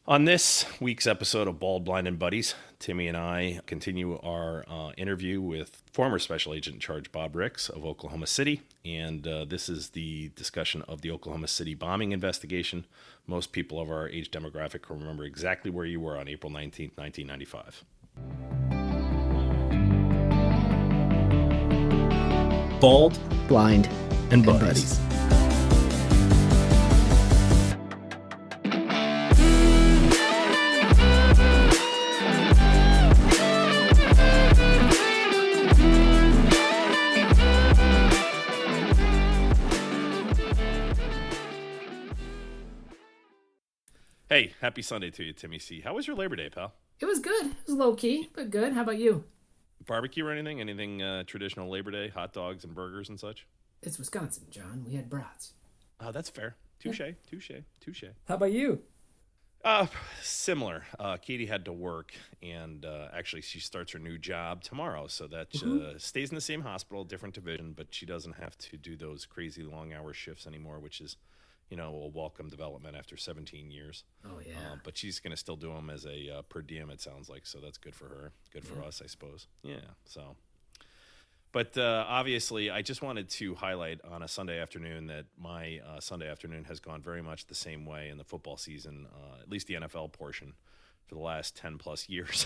On this week's episode of Bald, Blind, and Buddies, Timmy and I continue our interview with former Special Agent in Charge Bob Ricks of Oklahoma City. And this is the discussion of the Oklahoma City bombing investigation. Most people of our age demographic will remember exactly where you were on April 19th, 1995. Bald, Blind, and Buddies. Hey, happy Sunday to you, Timmy C. How was your Labor Day, pal? It was good. It was low key, but good. How about you? Barbecue or anything? Anything traditional Labor Day? Hot dogs and burgers and such? It's Wisconsin, John. We had brats. Oh, that's fair. Touche, touche, touche. How about you? Similar. Katie had to work, and actually, she starts her new job tomorrow. So that stays in the same hospital, different division, but she doesn't have to do those crazy long-hour shifts anymore, which is, a welcome development after 17 years. Oh, yeah. But she's going to still do them as a per diem, it sounds like. So that's good for her. Good for us, I suppose. Yeah. So. But obviously, I just wanted to highlight on a Sunday afternoon that my Sunday afternoon has gone very much the same way in the football season, at least the NFL portion, for the last 10 plus years.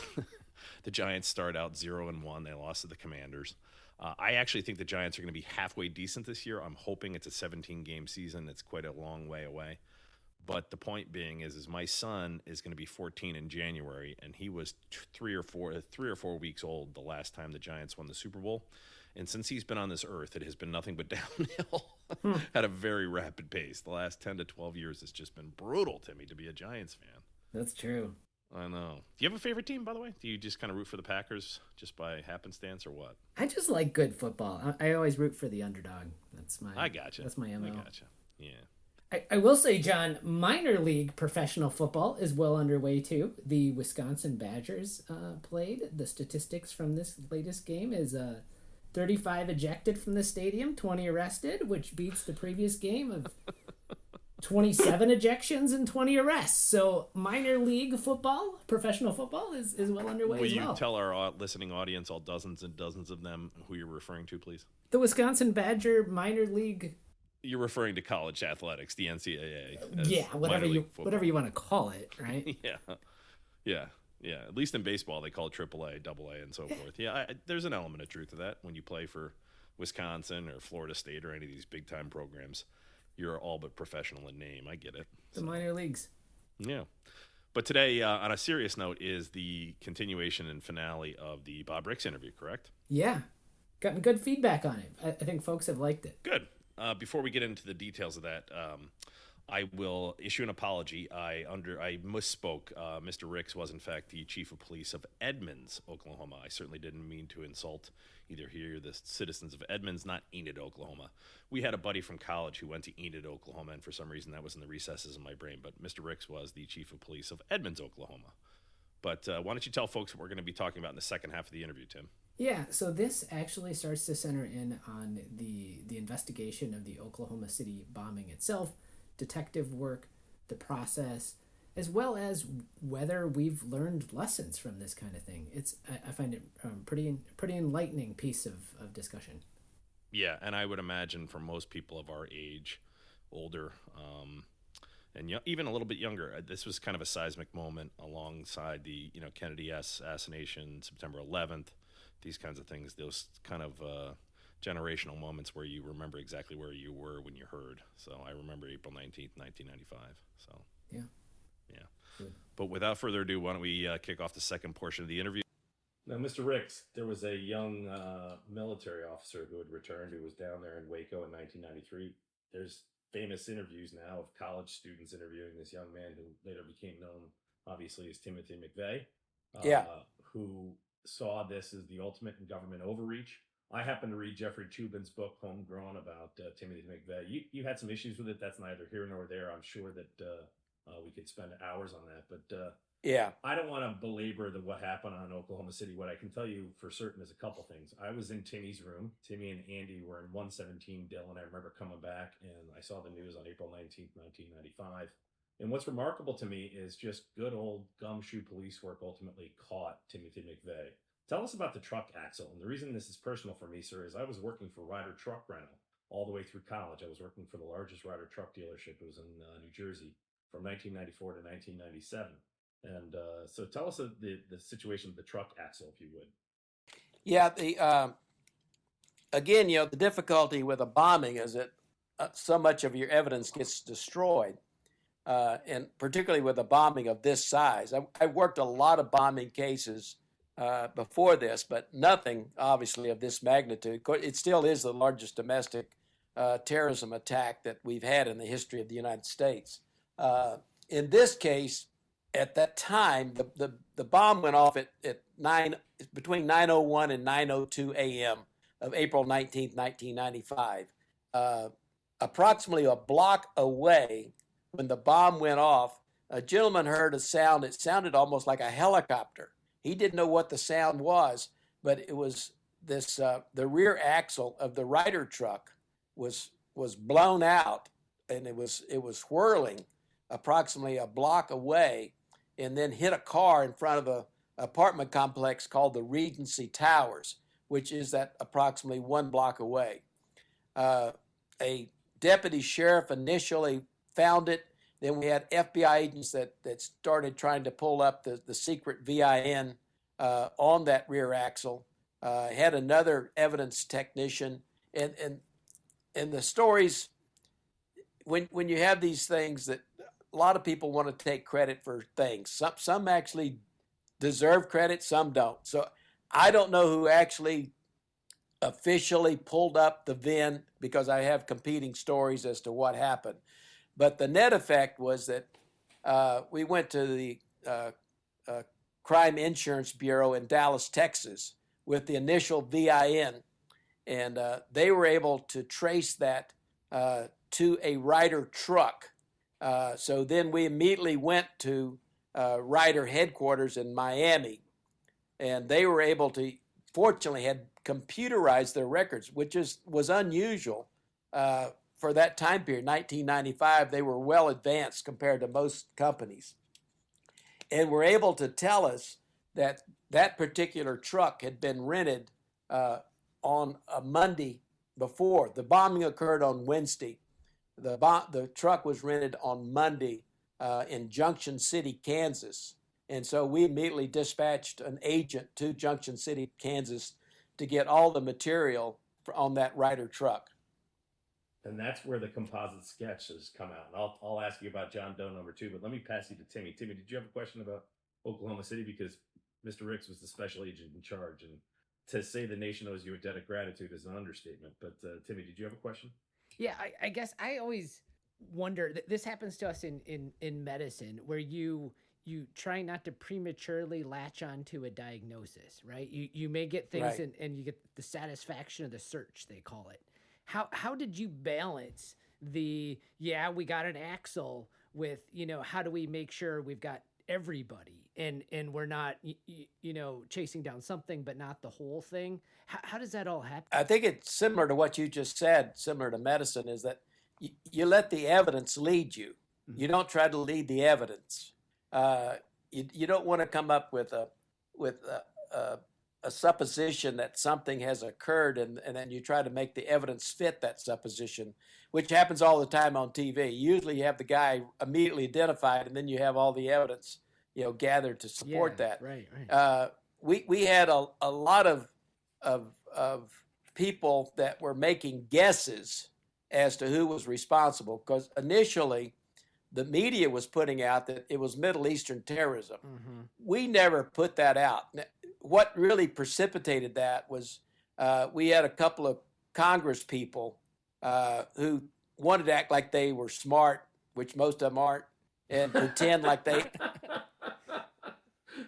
The Giants start out 0-1. They lost to the Commanders. I actually think the Giants are going to be halfway decent this year. I'm hoping it's a 17-game season. It's quite a long way away. But the point being is my son is going to be 14 in January, and he was 3 or 4 weeks old the last time the Giants won the Super Bowl. And since he's been on this earth, it has been nothing but downhill at a very rapid pace. The last 10 to 12 years has just been brutal, Timmy, to be a Giants fan. That's true. I know. Do you have a favorite team, by the way? Do you just kind of root for the Packers just by happenstance or what? I just like good football. I always root for the underdog. I gotcha. That's my MO. I gotcha. Yeah. I will say, John, minor league professional football is well underway, too. The Wisconsin Badgers played. The statistics from this latest game is 35 ejected from the stadium, 20 arrested, which beats the previous game of 27 ejections and 20 arrests. So minor league football, professional football is well underway as well. Will you tell our listening audience, all dozens and dozens of them, who you're referring to, please? The Wisconsin Badger minor league. You're referring to college athletics, the NCAA. Yeah, whatever you want to call it, right? Yeah. At least in baseball, they call it AAA, AA, and so forth. Yeah, there's an element of truth to that. When you play for Wisconsin or Florida State or any of these big-time programs, you're all but professional in name. I get it. The minor leagues. Yeah. But today, on a serious note, is the continuation and finale of the Bob Ricks interview, correct? Yeah. Gotten good feedback on it. I think folks have liked it. Good. Before we get into the details of that, I will issue an apology. I misspoke. Mr. Ricks was, in fact, the chief of police of Edmonds, Oklahoma. I certainly didn't mean to insult either he or the citizens of Edmonds, not Enid, Oklahoma. We had a buddy from college who went to Enid, Oklahoma, and for some reason that was in the recesses of my brain. But Mr. Ricks was the chief of police of Edmonds, Oklahoma. But why don't you tell folks what we're going to be talking about in the second half of the interview, Tim? Yeah, so this actually starts to center in on the investigation of the Oklahoma City bombing itself, detective work, the process, as well as whether we've learned lessons from this kind of thing. I find it pretty enlightening piece of discussion. Yeah, and I would imagine for most people of our age, older, and even a little bit younger, this was kind of a seismic moment alongside the Kennedy assassination, September 11th. These kinds of things, those kind of generational moments where you remember exactly where you were when you heard. So I remember April 19th, 1995. So yeah. Good. But without further ado, why don't we kick off the second portion of the interview? Now, Mr. Ricks, there was a young military officer who had returned who was down there in Waco in 1993. There's famous interviews now of college students interviewing this young man who later became known, obviously, as Timothy McVeigh. Who saw this as the ultimate in government overreach. I happened to read Jeffrey Toobin's book, Homegrown, about Timothy McVeigh. You had some issues with it. That's neither here nor there. I'm sure that we could spend hours on that. But I don't want to belabor what happened on Oklahoma City. What I can tell you for certain is a couple things. I was in Timmy's room. Timmy and Andy were in 117 Dillon. I remember coming back, and I saw the news on April 19th, 1995. And what's remarkable to me is just good old gumshoe police work ultimately caught Timothy McVeigh. Tell us about the truck, Axel. And the reason this is personal for me, sir, is I was working for Ryder Truck Rental all the way through college. I was working for the largest Ryder truck dealership. It was in New Jersey from 1994 to 1997. And so tell us the situation of the truck, Axel, if you would. Yeah, again, the difficulty with a bombing is that so much of your evidence gets destroyed, and particularly with a bombing of this size. I worked a lot of bombing cases before this, but nothing obviously of this magnitude. It still is the largest domestic terrorism attack that we've had in the history of the United States. In this case, at that time, the bomb went off at between 9:01 and 9:02 a.m. of April 19th, 1995. Approximately a block away, when the bomb went off, a gentleman heard a sound. It sounded almost like a helicopter. He didn't know what the sound was, but it was this. The rear axle of the Ryder truck was blown out, and it was whirling approximately a block away, and then hit a car in front of a apartment complex called the Regency Towers, which is at approximately 1 block away. A deputy sheriff initially found it. Then we had FBI agents that started trying to pull up the secret VIN on that rear axle. Had another evidence technician, and the stories, when you have these things, that a lot of people want to take credit for things. Some actually deserve credit, some don't. So I don't know who actually officially pulled up the VIN, because I have competing stories as to what happened. But the net effect was that we went to the Crime Insurance Bureau in Dallas, Texas, with the initial VIN, and they were able to trace that to a Ryder truck. So then we immediately went to Ryder headquarters in Miami, and they were able to, fortunately, had computerized their records, which was unusual for that time period. 1995, they were well advanced compared to most companies, and were able to tell us that that particular truck had been rented on a Monday before. The bombing occurred on Wednesday. The truck was rented on Monday in Junction City, Kansas. And so we immediately dispatched an agent to Junction City, Kansas, to get all the material on that Ryder truck. And that's where the composite sketch has come out. And I'll ask you about John Doe number 2, but let me pass you to Timmy. Timmy, did you have a question about Oklahoma City? Because Mr. Ricks was the special agent in charge, and to say the nation owes you a debt of gratitude is an understatement. But Timmy, did you have a question? Yeah, I guess I always wonder, this happens to us in medicine, where you try not to prematurely latch onto a diagnosis, right? You may get things, Right. and you get the satisfaction of the search, they call it. How did you balance we got an axle with, how do we make sure we've got everybody and we're not, chasing down something but not the whole thing? How does that all happen? I think it's similar to what you just said, similar to medicine, is that you let the evidence lead you. Mm-hmm. You don't try to lead the evidence. You don't want to come up with a supposition that something has occurred, and then you try to make the evidence fit that supposition, which happens all the time on TV. Usually you have the guy immediately identified, and then you have all the evidence gathered to support that. Right. We had a lot of people that were making guesses as to who was responsible, because initially the media was putting out that it was Middle Eastern terrorism. Mm-hmm. We never put that out. What really precipitated that was we had a couple of Congress people who wanted to act like they were smart, which most of them aren't, and pretend like they...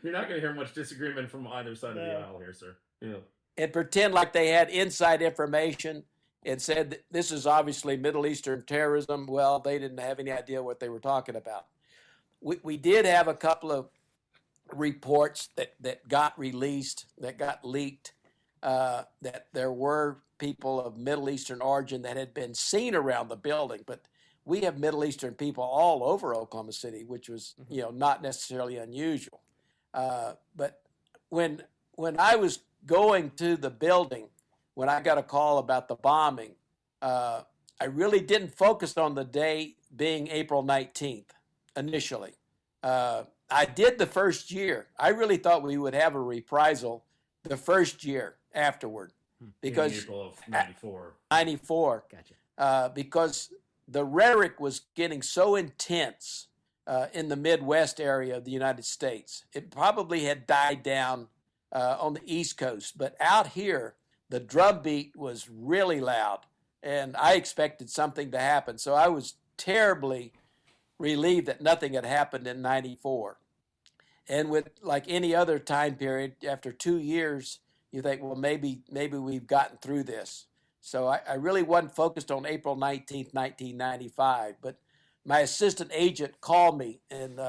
You're not going to hear much disagreement from either side of the aisle here, sir. Yeah. And pretend like they had inside information and said, this is obviously Middle Eastern terrorism. Well, they didn't have any idea what they were talking about. We did have a couple of reports that got released, that got leaked, that there were people of Middle Eastern origin that had been seen around the building. But we have Middle Eastern people all over Oklahoma City, which was, not necessarily unusual. But when I was going to the building, when I got a call about the bombing, I really didn't focus on the day being April 19th initially. I did the first year. I really thought we would have a reprisal the first year afterward, because in April of '94. '94, Gotcha. because the rhetoric was getting so intense in the Midwest area of the United States. It probably had died down on the East Coast, but out here, the drumbeat was really loud, and I expected something to happen. So I was terribly relieved that nothing had happened in '94. And with like any other time period, after 2 years, you think, well, maybe we've gotten through this. So I really wasn't focused on April 19th, 1995. But my assistant agent called me, and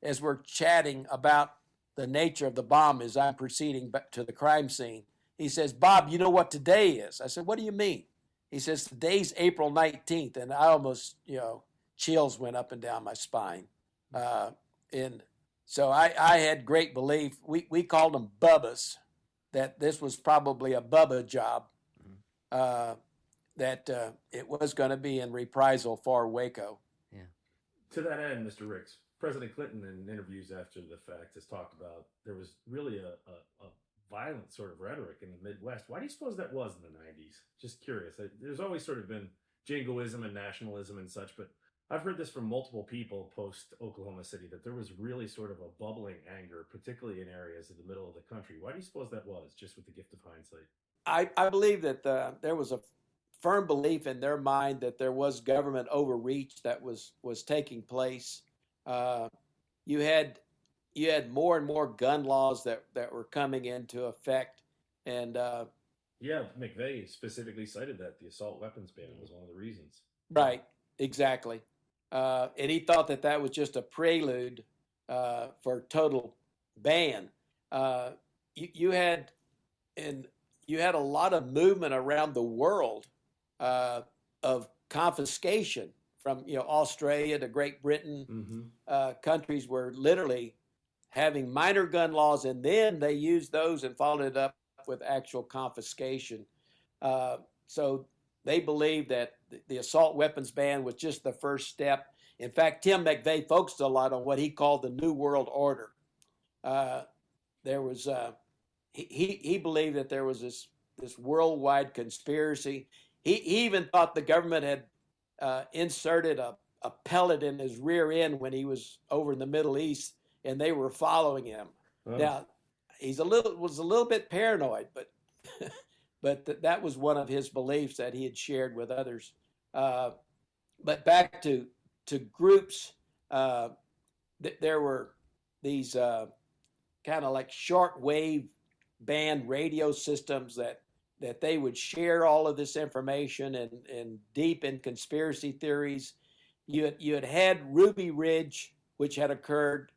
as we're chatting about the nature of the bomb as I'm proceeding back to the crime scene, he says, "Bob, you know what today is?" I said, "What do you mean?" He says, "Today's April 19th." And I almost, chills went up and down my spine. And so I had great belief. We called them Bubbas, that this was probably a Bubba job, that it was going to be in reprisal for Waco. To that end, Mr. Ricks, President Clinton, in interviews after the fact, has talked about there was really a violent sort of rhetoric in the Midwest. Why do you suppose that was in the '90s? Just curious. There's always sort of been jingoism and nationalism and such, but I've heard this from multiple people post Oklahoma City, that there was really sort of a bubbling anger, particularly in areas in the middle of the country. Why do you suppose that was, just with the gift of hindsight? I believe that there was a firm belief in their mind that there was government overreach that was taking place. You had more and more gun laws that were coming into effect, and Yeah, McVeigh specifically cited that the assault weapons ban was one of the reasons. right, exactly. And he thought that was just a prelude for total ban. You had a lot of movement around the world of confiscation from Australia to Great Britain. Countries were literally having minor gun laws, and then they used those and followed it up with actual confiscation. So they believed that the assault weapons ban was just the first step. In fact, Tim McVeigh focused a lot on what he called the New World Order. There was he believed that there was this worldwide conspiracy. He even thought the government had inserted a pellet in his rear end when he was over in the Middle East, and they were following him. Oh. Now, was a little bit paranoid, but but that was one of his beliefs that he had shared with others. But back to groups, there were these kind of like shortwave band radio systems that they would share all of this information, and deep in conspiracy theories. You had Ruby Ridge, which had occurred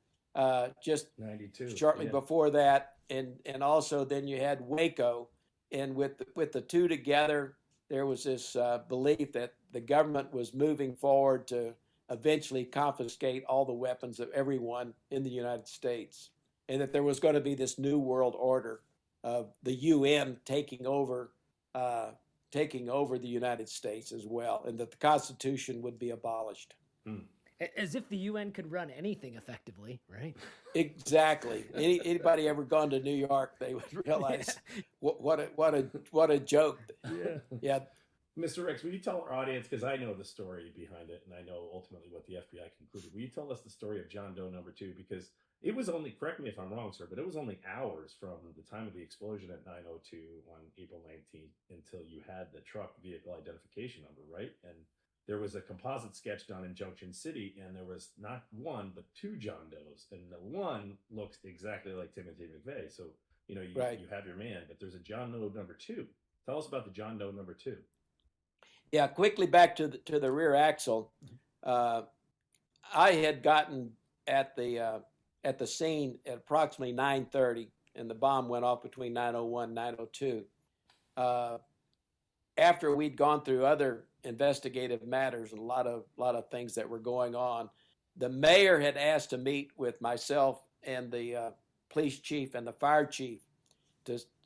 just '92, shortly before that, and also then you had Waco, and with the two together, there was this belief that the government was moving forward to eventually confiscate all the weapons of everyone in the United States, and that there was going to be this new world order of the UN taking over the United States as well, and that the Constitution would be abolished. As if the UN could run anything effectively, right? Exactly. Anybody ever gone to New York, they would realize what a joke. Yeah. Mr. Ricks, will you tell our audience, because I know the story behind it, and I know ultimately what the FBI concluded. Will you tell us the story of John Doe number 2? Because it was only, correct me if I'm wrong, sir, but it was only hours from the time of the explosion at 9:02 on April 19th until you had the truck vehicle identification number, right? And there was a composite sketch done in Junction City, and there was not one, but 2 John Does. And the one looks exactly like Timothy McVeigh. So, you have your man, but there's a John Doe number 2. Tell us about the John Doe number 2. Yeah, quickly back to the rear axle. I had gotten at the scene at approximately 9:30, and the bomb went off between 9:01 and 9:02. After we'd gone through other investigative matters and a lot of things that were going on. The mayor had asked to meet with myself and the police chief and the fire chief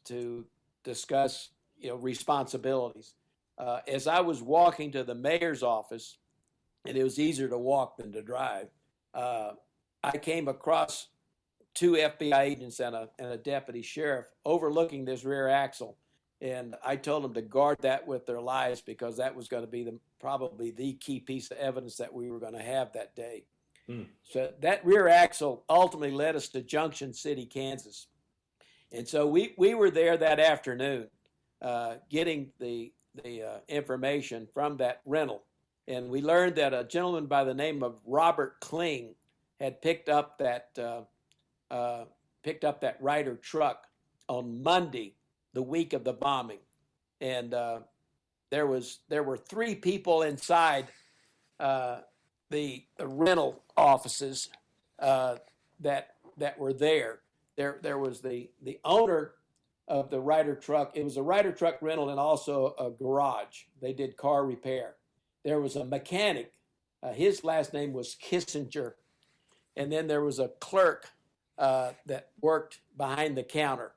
to discuss responsibilities. As I was walking to the mayor's office, and it was easier to walk than to drive, I came across two FBI agents and a deputy sheriff overlooking this rear axle. And I told them to guard that with their lives because that was going to be probably the key piece of evidence that we were going to have that day. So that rear axle ultimately led us to Junction City, Kansas. And so we were there that afternoon getting the information from that rental. And we learned that a gentleman by the name of Robert Kling had picked up that Ryder truck on Monday, the week of the bombing, and there were three people inside the rental offices that were there. There was the owner of the Ryder truck. It was a Ryder truck rental and also a garage. They did car repair. There was a mechanic. His last name was Kissinger, and then there was a clerk that worked behind the counter.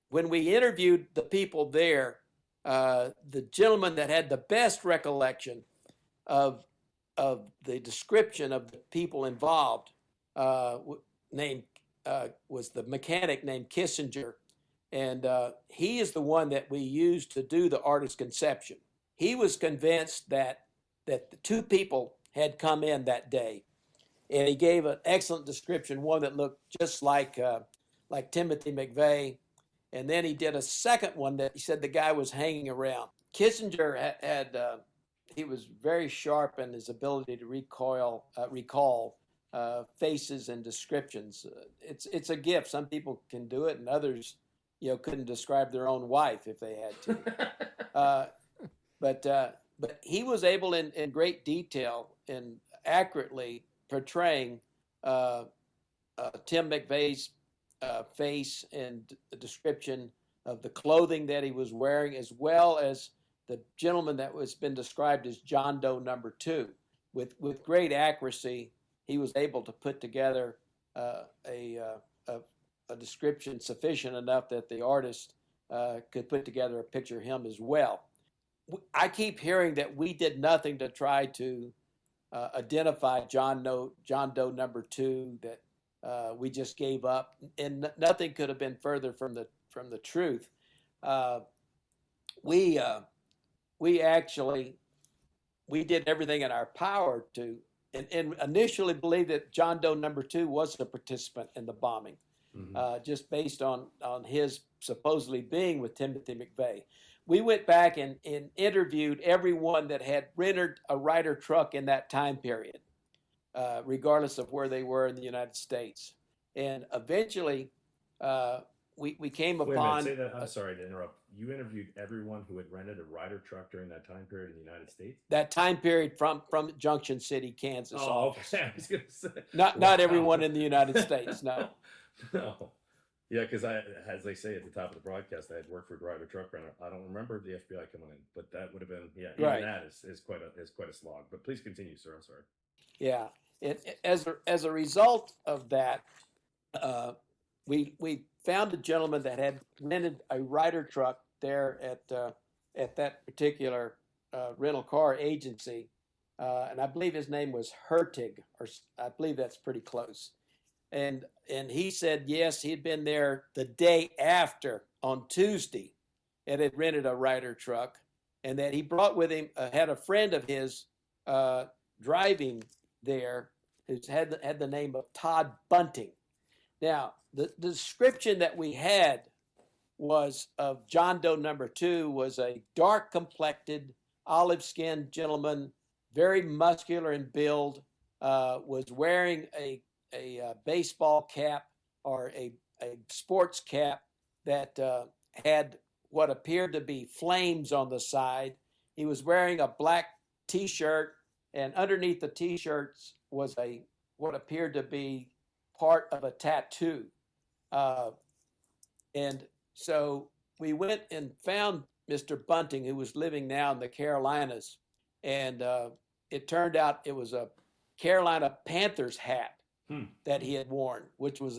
When we interviewed the people there, the gentleman that had the best recollection of the description of the people involved was the mechanic named Kissinger, and he is the one that we used to do the artist conception. He was convinced that the two people had come in that day, and he gave an excellent description, one that looked just like Timothy McVeigh. And then he did a second one that he said the guy was hanging around. Kissinger he was very sharp in his ability to recall faces and descriptions. It's a gift. Some people can do it, and others, couldn't describe their own wife if they had to. But he was able in great detail and accurately portraying Tim McVeigh's face and the description of the clothing that he was wearing, as well as the gentleman that was been described as John Doe number 2. With great accuracy, he was able to put together a description sufficient enough that the artist could put together a picture of him as well. I keep hearing that we did nothing to try to identify John Doe number 2, that we just gave up, and nothing could have been further from the truth. We did everything in our power to, and initially believed that John Doe number 2 was a participant in the bombing, just based on his supposedly being with Timothy McVeigh. We went back and interviewed everyone that had rented a Ryder truck in that time period, regardless of where they were in the United States. And eventually, we came upon... Wait a minute, say that. I'm sorry to interrupt. You interviewed everyone who had rented a Ryder truck during that time period in the United States? That time period from Junction City, Kansas. Oh, okay. I was going to say. Not everyone in the United States, no. No. Yeah, because as they say at the top of the broadcast, I had worked for a Ryder truck rental. I don't remember the FBI coming in, but that would have been, even right. That is quite a slog. But please continue, sir. I'm sorry. Yeah, as a result of that, we found a gentleman that had rented a Ryder truck there at that particular rental car agency, and I believe his name was Hertig, or I believe that's pretty close. And he said yes, he'd been there the day after on Tuesday, and had rented a Ryder truck, and that he brought with him had a friend of his driving there who had the name of Todd Bunting. Now, the description that we had was of John Doe number 2 was a dark-complected, olive-skinned gentleman, very muscular in build, was wearing a baseball cap or a sports cap that had what appeared to be flames on the side. He was wearing a black T-shirt, and underneath the T-shirts was what appeared to be part of a tattoo. And so we went and found Mr. Bunting, who was living now in the Carolinas, and it turned out it was a Carolina Panthers hat that he had worn, which was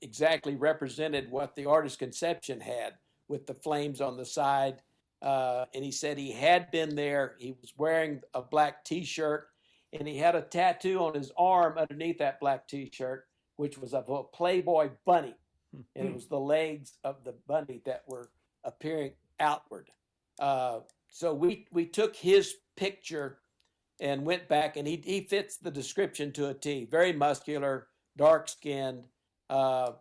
exactly represented what the artist's conception had, with the flames on the side. And he said he had been there. He was wearing a black T-shirt, and he had a tattoo on his arm underneath that black T-shirt, which was of a Playboy bunny, and it was the legs of the bunny that were appearing outward. So we took his picture and went back, and he fits the description to a T. Very muscular, dark skinned, and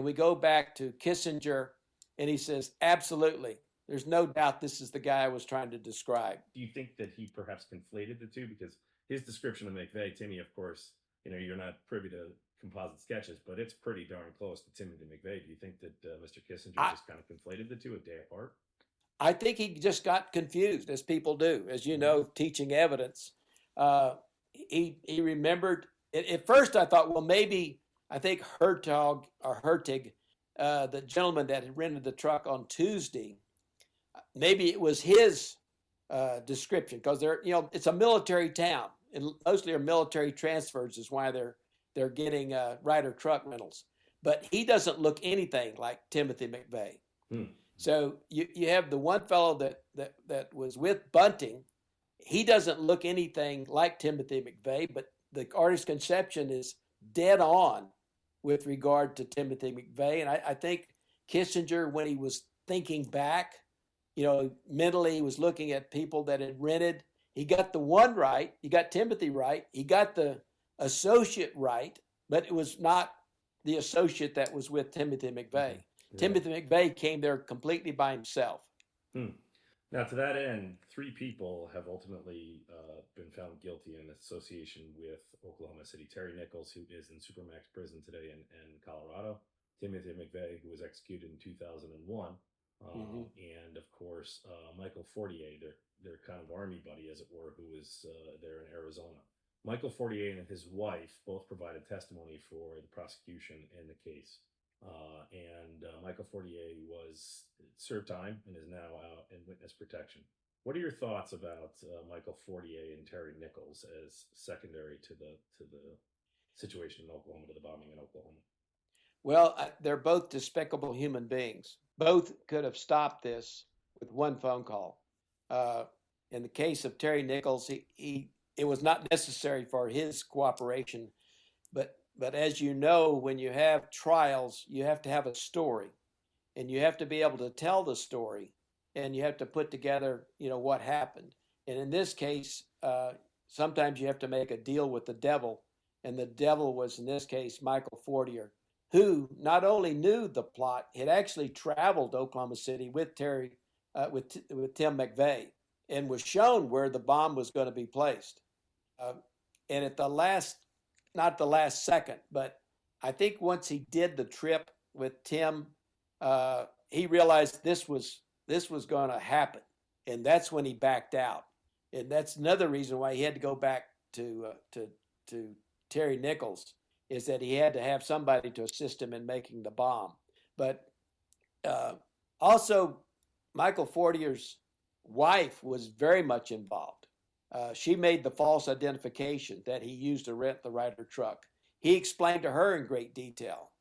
we go back to Kissinger, and he says, absolutely, there's no doubt this is the guy I was trying to describe. Do you think that he perhaps conflated the two? Because his description of McVeigh, Timmy, of course, you're not privy to composite sketches, but it's pretty darn close to Timothy McVeigh. Do you think that Mr. Kissinger just kind of conflated the two a day apart? I think he just got confused, as people do, as you know, teaching evidence. He remembered. At first, I thought, well, maybe I think Hertig, the gentleman that had rented the truck on Tuesday, maybe it was his description, because it's a military town, and mostly are military transfers is why they're getting Ryder truck rentals. But he doesn't look anything like Timothy McVeigh. So you have the one fellow that was with Bunting. He doesn't look anything like Timothy McVeigh, but the artist's conception is dead on with regard to Timothy McVeigh. And I think Kissinger, when he was thinking back, mentally he was looking at people that had rented. He got the one right. He got Timothy right. He got the associate right, but it was not the associate that was with Timothy McVeigh. Yeah. Timothy McVeigh came there completely by himself. Now, to that end, 3 people have ultimately been found guilty in association with Oklahoma City. Terry Nichols, who is in Supermax prison today in Colorado. Timothy McVeigh, who was executed in 2001. And, of course, Michael Fortier, their kind of army buddy, as it were, who is there in Arizona. Michael Fortier and his wife both provided testimony for the prosecution in the case. Michael Fortier served time and is now out in witness protection. What are your thoughts about Michael Fortier and Terry Nichols as secondary to the situation in Oklahoma, to the bombing in Oklahoma? Well, they're both despicable human beings. Both could have stopped this with one phone call. In the case of Terry Nichols, it was not necessary for his cooperation, but as you know, when you have trials, you have to have a story, and you have to be able to tell the story, and you have to put together, what happened. And in this case, sometimes you have to make a deal with the devil, and the devil was, in this case, Michael Fortier, who not only knew the plot, had actually traveled to Oklahoma City with Tim McVeigh, and was shown where the bomb was going to be placed. And at not the last second, but I think once he did the trip with Tim, he realized this was going to happen, and that's when he backed out. And that's another reason why he had to go back to Terry Nichols, is that he had to have somebody to assist him in making the bomb. But also, Michael Fortier's wife was very much involved. She made the false identification that he used to rent the Ryder truck. He explained to her in great detail.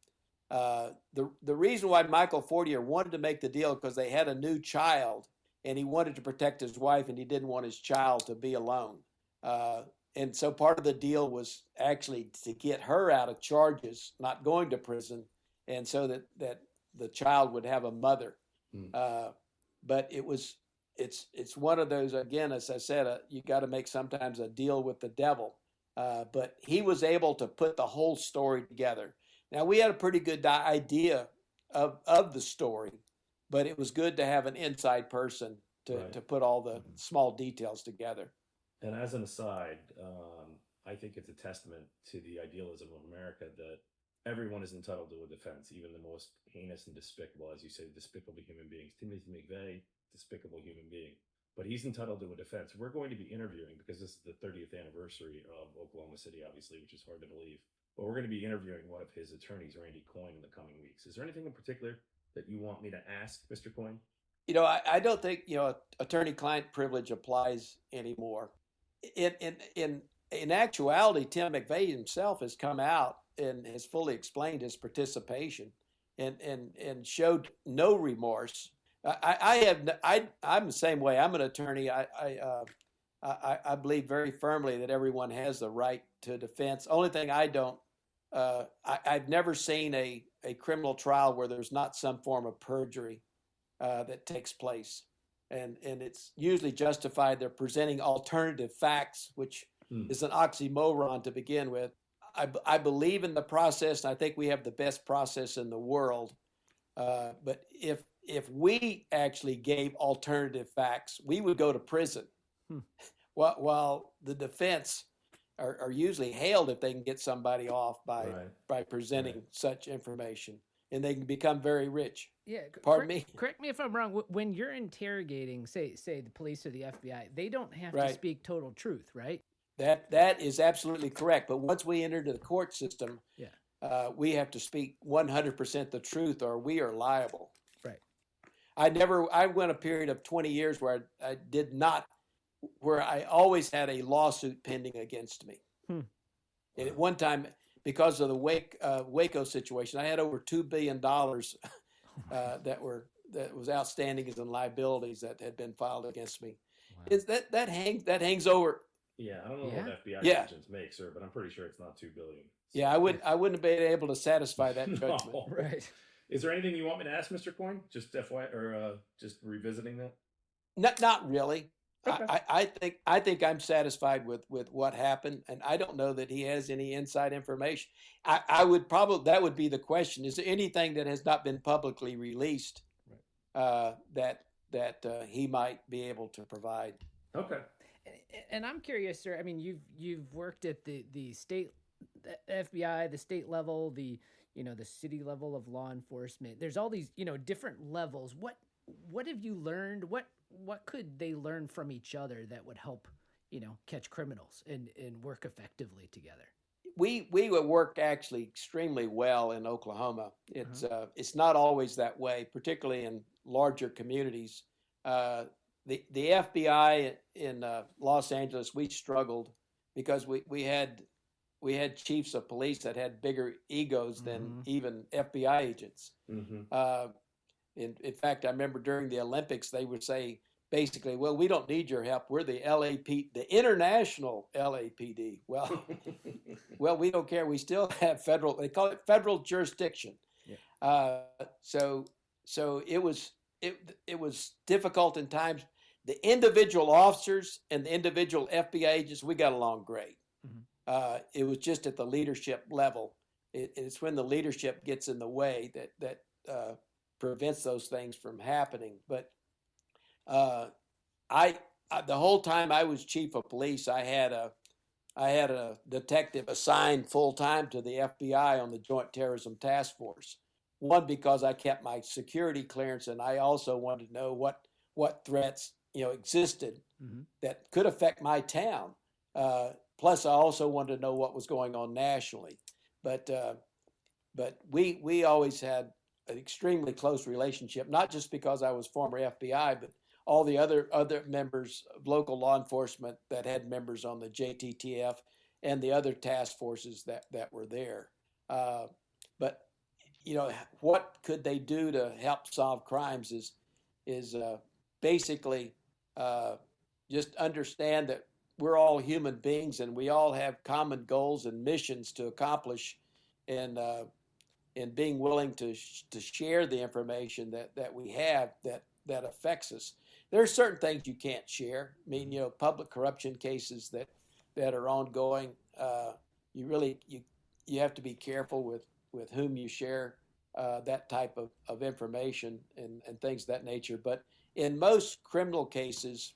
The reason why Michael Fortier wanted to make the deal, because they had a new child, and he wanted to protect his wife, and he didn't want his child to be alone. And so part of the deal was actually to get her out of charges, not going to prison, and so that the child would have a mother. But it's one of those, again, as I said, you got to make sometimes a deal with the devil. But he was able to put the whole story together. Now, we had a pretty good idea of the story, but it was good to have an inside person to put all the small details together. And as an aside, I think it's a testament to the idealism of America that everyone is entitled to a defense, even the most heinous and despicable, as you say, despicable human beings. Timothy McVeigh, despicable human being. But he's entitled to a defense. We're going to be interviewing, because this is the 30th anniversary of Oklahoma City, obviously, which is hard to believe. But we're going to be interviewing one of his attorneys, Randy Coyne, in the coming weeks. Is there anything in particular that you want me to ask Mr. Coyne? I don't think attorney-client privilege applies anymore. In actuality, Tim McVeigh himself has come out and has fully explained his participation and showed no remorse. I'm the same way. I'm an attorney. I believe very firmly that everyone has the right to defense. Only thing I don't, I've never seen a criminal trial where there's not some form of perjury that takes place, and it's usually justified. They're presenting alternative facts, which is an oxymoron to begin with. I believe in the process, and I think we have the best process in the world. But if we actually gave alternative facts, we would go to prison. While the defense are usually hailed if they can get somebody off by presenting such information, and they can become very rich. Yeah, Pardon me? Correct me if I'm wrong. When you're interrogating, say the police or the FBI, they don't have to speak total truth, right? That is absolutely correct. But once we enter the court system, we have to speak 100% the truth, or we are liable. Right. I went a period of 20 years where I did not, where I always had a lawsuit pending against me. And at one time, because of the Waco situation, I had over $2 billion that was outstanding as in liabilities that had been filed against me. Wow. That hangs over. Yeah, I don't know what FBI agents make, sir, but I'm pretty sure it's not $2 billion. So. Yeah, I wouldn't have been able to satisfy that judgment. No. Right. Is there anything you want me to ask, Mr. Coyne? Just FYI, or just revisiting that? Not really. Okay. I think I'm satisfied with what happened, and I don't know that he has any inside information. I would that would be the question: is there anything that has not been publicly released that he might be able to provide? Okay. And I'm curious, sir. I mean, you've worked at the state, the FBI, the state level, the city level of law enforcement. There's all these different levels. What have you learned? What could they learn from each other that would help catch criminals and work effectively together? We would work actually extremely well in Oklahoma. It's not always that way, particularly in larger communities. The FBI in Los Angeles, we struggled because we had chiefs of police that had bigger egos than even FBI agents. In fact, I remember during the Olympics, they would say basically, "Well, we don't need your help. We're the the international LAPD." Well, we don't care. We still have federal. They call it federal jurisdiction. Yeah. So it was difficult in times. The individual officers and the individual FBI agents, we got along great. It was just at the leadership level. It's when the leadership gets in the way that prevents those things from happening. But I the whole time I was chief of police, I had a detective assigned full time to the FBI on the Joint Terrorism Task Force. One, because I kept my security clearance, and I also wanted to know what threats existed that could affect my town. Plus, I also wanted to know what was going on nationally. But we always had an extremely close relationship, not just because I was former FBI, but all the other members of local law enforcement that had members on the JTTF and the other task forces that were there. But what could they do to help solve crimes is basically just understand that we're all human beings and we all have common goals and missions to accomplish, and being willing to share the information that we have that affects us. There are certain things you can't share. I mean, public corruption cases that are ongoing. You have to be careful with whom you share that type of information and things of that nature. But in most criminal cases,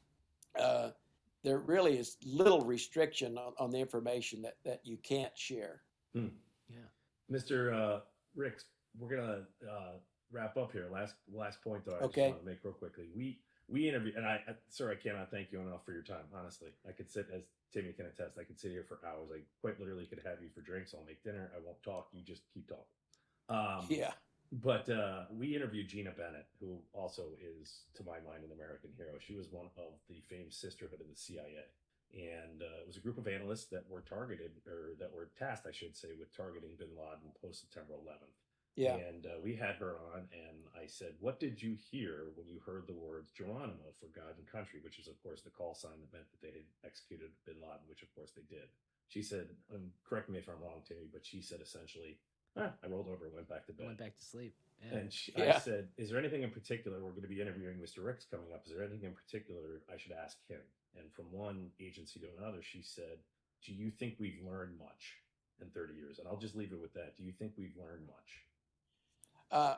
there really is little restriction on the information that you can't share. Yeah. Mr. Ricks, we're going to wrap up here. Last point, though, I just want to make real quickly. We interviewed, and sir, I cannot thank you enough for your time, honestly. I could sit, as Timmy can attest, I could sit here for hours. I quite literally could have you for drinks. I'll make dinner. I won't talk. You just keep talking. Yeah. But we interviewed Gina Bennett, who also is, to my mind, an American hero. She was one of the famed sisterhood of the CIA. And it was a group of analysts that were targeted, or that were tasked, I should say, with targeting bin Laden post September 11th. Yeah. And we had her on, and I said, "What did you hear when you heard the words Geronimo for God and country?" Which is, of course, the call sign that meant that they had executed bin Laden, which, of course, they did. She said, correct me if I'm wrong, Timmy, but she said essentially, I rolled over and went back to bed. Went back to sleep. Yeah. And I said, "Is there anything in particular? We're going to be interviewing Mr. Ricks coming up. Is there anything in particular I should ask him?" And from one agency to another, she said, "Do you think we've learned much in 30 years?" And I'll just leave it with that. Do you think we've learned much?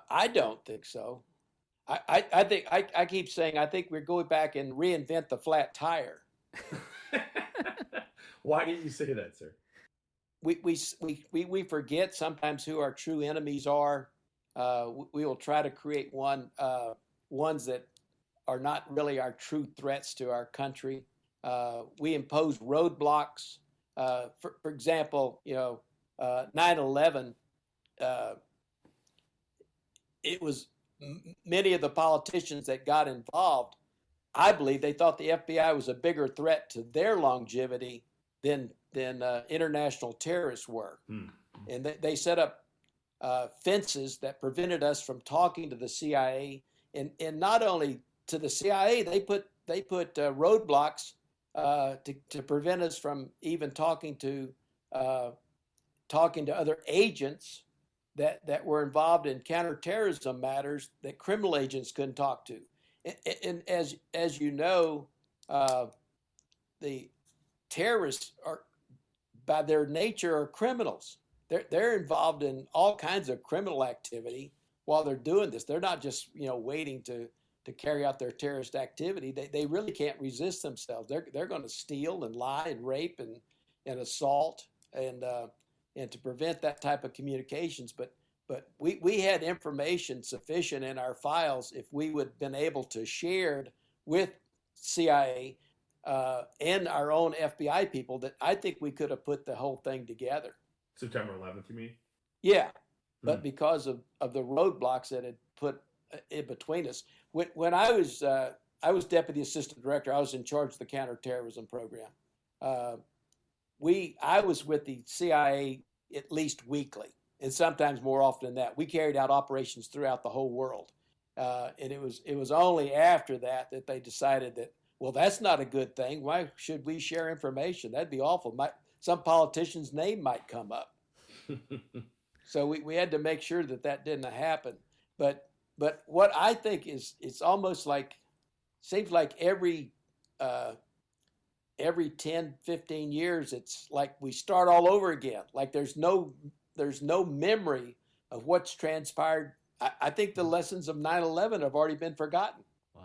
I don't think so. I think I keep saying I think we're going back and reinvent the flat tire. Why did you say that, sir? We forget sometimes who our true enemies are. We will try to create ones that are not really our true threats to our country. We impose roadblocks. For example, 9/11. It was many of the politicians that got involved. I believe they thought the FBI was a bigger threat to their longevity than international terrorists were. And they set up fences that prevented us from talking to the CIA, and not only to the CIA, they put roadblocks to prevent us from even talking to other agents that were involved in counterterrorism matters that criminal agents couldn't talk to. And as you know, the terrorists are, by their nature, are criminals. They're involved in all kinds of criminal activity while they're doing this. They're not just waiting to carry out their terrorist activity. They really can't resist themselves. They're going to steal and lie and rape and assault and to prevent that type of communications. But we had information sufficient in our files if we would have been able to share with CIA and our own FBI people that I think we could have put the whole thing together. September 11th, you mean? Yeah, but because of the roadblocks that had put in between us. When I was deputy assistant director, I was in charge of the counterterrorism program. I was with the CIA at least weekly, and sometimes more often than that. We carried out operations throughout the whole world, and it was only after that they decided that, well, that's not a good thing. Why should we share information? That'd be awful. Some politician's name might come up. So we had to make sure that didn't happen. But what I think is, it's almost like, seems like every 10, 15 years, it's like we start all over again. Like there's no memory of what's transpired. I think the lessons of 9/11 have already been forgotten. Wow.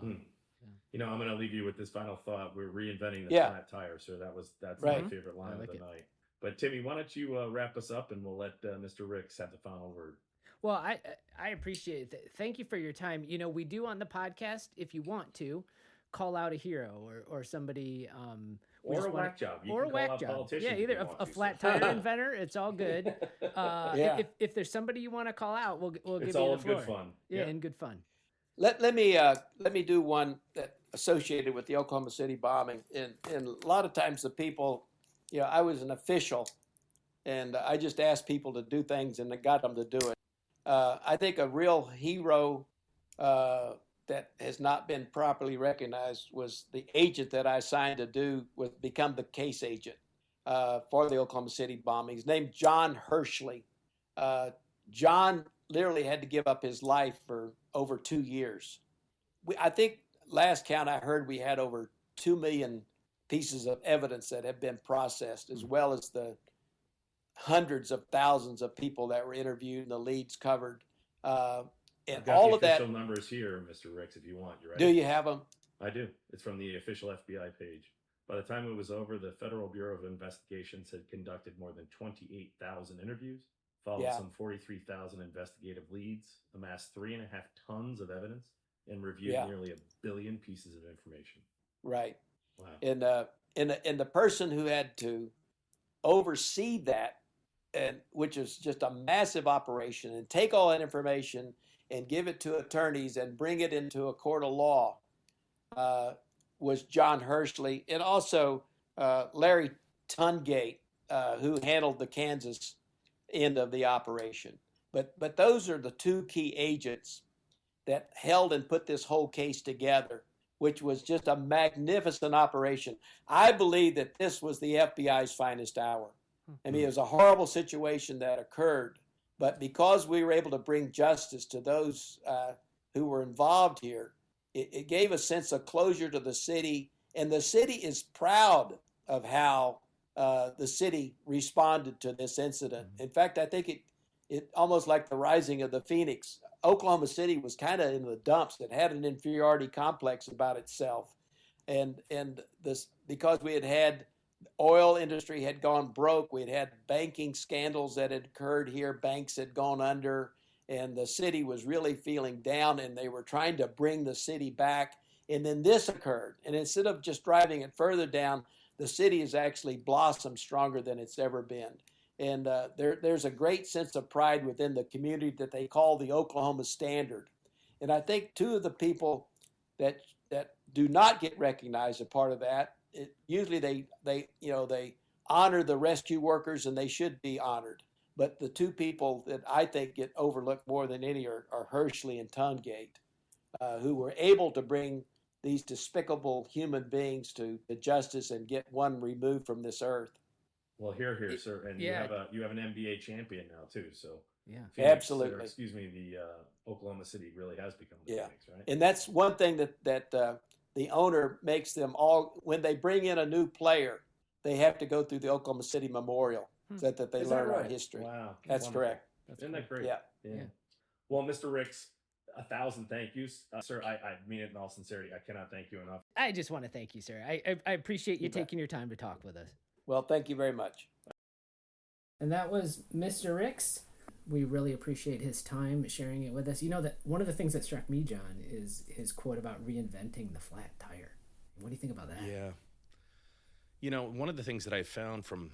I'm going to leave you with this final thought. We're reinventing the flat tire. So that's right. My favorite line of the night. But Timmy, why don't you wrap us up, and we'll let Mr. Ricks have the final word. Well, I appreciate it. Thank you for your time. We do on the podcast, if you want to, call out a hero or somebody. Or a whack job. Or a whack job. Yeah, either a flat tire inventor. It's all good. If there's somebody you want to call out, we'll give you the floor. It's all good fun. Yeah, and good fun. Let me do one that associated with the Oklahoma City bombing. And a lot of times the people, I was an official, and I just asked people to do things, and I got them to do it. I think a real hero that has not been properly recognized was the agent that I signed to become the case agent for the Oklahoma City bombings, named John Hershey. John literally had to give up his life for over 2 years. I think last count I heard, we had over 2 million pieces of evidence that have been processed, as well as the hundreds of thousands of people that were interviewed and the leads covered. And I've got all the of that. official numbers here, Mr. Ricks, if you want. You ready? Do you have them? I do. It's from the official FBI page. By the time it was over, the Federal Bureau of Investigations had conducted more than 28,000 interviews, followed some 43,000 investigative leads, amassed 3.5 tons of evidence, and reviewed nearly 1 billion pieces of information. Right. Wow. And the person who had to oversee that and which is just a massive operation, and take all that information and give it to attorneys and bring it into a court of law, was John Hershey, and also Larry Tungate, who handled the Kansas end of the operation. But those are the two key agents that held and put this whole case together, which was just a magnificent operation. I believe that this was the FBI's finest hour. I mean, it was a horrible situation that occurred, but because we were able to bring justice to those who were involved here, it gave a sense of closure to the city, and the city is proud of how the city responded to this incident. In fact, I think it almost like the rising of the Phoenix. Oklahoma City was kind of in the dumps. It had an inferiority complex about itself, and this because we had oil industry had gone broke. We'd had banking scandals that had occurred here. Banks had gone under, and the city was really feeling down, and they were trying to bring the city back. And then this occurred, and instead of just driving it further down, the city has actually blossomed stronger than it's ever been. And there's a great sense of pride within the community that they call the Oklahoma Standard. And I think two of the people that do not get recognized as part of that, usually they honor the rescue workers, and they should be honored. But the two people that I think get overlooked more than any are Hershey and Tungate, who were able to bring these despicable human beings to justice and get one removed from this earth. Well, here, sir, and Yeah. you have an NBA champion now too. So Yeah. Phoenix, Absolutely. or, excuse me, the Oklahoma City really has become the Yeah. Phoenix, right? And that's one thing that the owner makes them all, when they bring in a new player, they have to go through the Oklahoma City Memorial so that they Is that learn our right? history. Wow, That's wonderful. correct. Isn't that great? Yeah. Yeah. Well, Mr. Ricks, 1,000 thank yous, sir. I mean it in all sincerity. I cannot thank you enough. I just want to thank you, sir. I appreciate you You bet. taking your time to talk with us. Well, thank you very much. And that was Mr. Ricks. We really appreciate his time sharing it with us. You know that one of the things that struck me, John, is his quote about reinventing the flat tire. What do you think about that? Yeah. You know, one of the things that I found from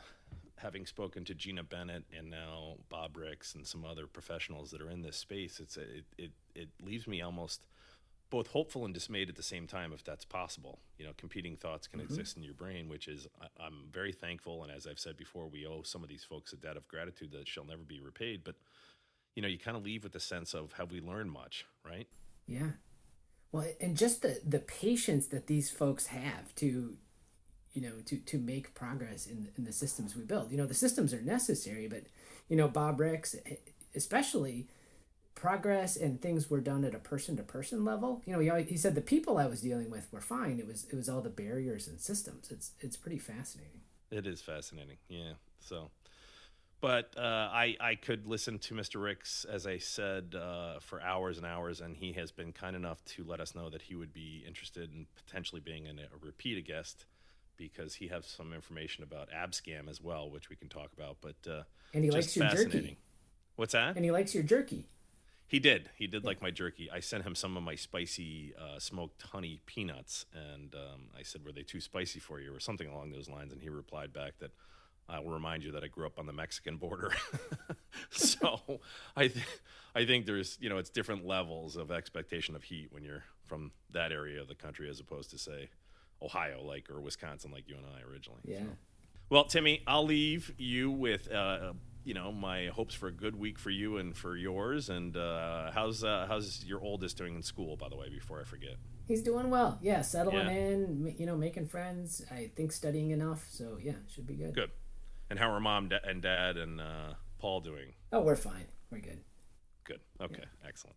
having spoken to Gina Bennett and now Bob Ricks and some other professionals that are in this space, it leaves me almost both hopeful and dismayed at the same time, if that's possible. You know, competing thoughts can exist in your brain, which is, I'm very thankful. And as I've said before, we owe some of these folks a debt of gratitude that shall never be repaid. But, you know, you kind of leave with the sense of, have we learned much, right? Yeah. Well, and just the patience that these folks have to, you know, to make progress in the systems we build. You know, the systems are necessary, but, you know, Bob Ricks, especially, progress and things were done at a person-to-person level. You know, he said the people I was dealing with were fine. It was all the barriers and systems. It's pretty fascinating. It is fascinating, yeah. So, but I could listen to Mr. Ricks, as I said, for hours and hours, and he has been kind enough to let us know that he would be interested in potentially being a repeat guest, because he has some information about Abscam as well, which we can talk about. But And he just likes your fascinating. jerky. What's that? And he likes your jerky. He did like my jerky. I sent him some of my spicy smoked honey peanuts, and I said, were they too spicy for you, or something along those lines? And he replied back that, I will remind you that I grew up on the Mexican border. So I think there's, you know, it's different levels of expectation of heat when you're from that area of the country as opposed to, say, Ohio, or Wisconsin, like you and I originally. Yeah. So. Well, Timmy, I'll leave you with you know, my hopes for a good week for you and for yours. And how's your oldest doing in school, by the way, before I forget? He's doing well. Yeah, settling Yeah. in, you know, making friends. I think studying enough. So, yeah, should be good. Good. And how are mom and dad and Paul doing? Oh, we're fine. We're good. Good. Okay. Excellent.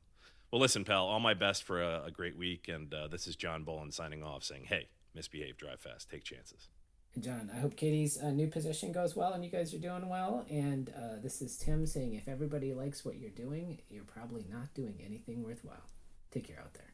Well, listen, pal, all my best for a great week. And this is John Bolin signing off saying, hey, misbehave, drive fast, take chances. And John, I hope Katie's new position goes well and you guys are doing well. And this is Tim saying, if everybody likes what you're doing, you're probably not doing anything worthwhile. Take care out there.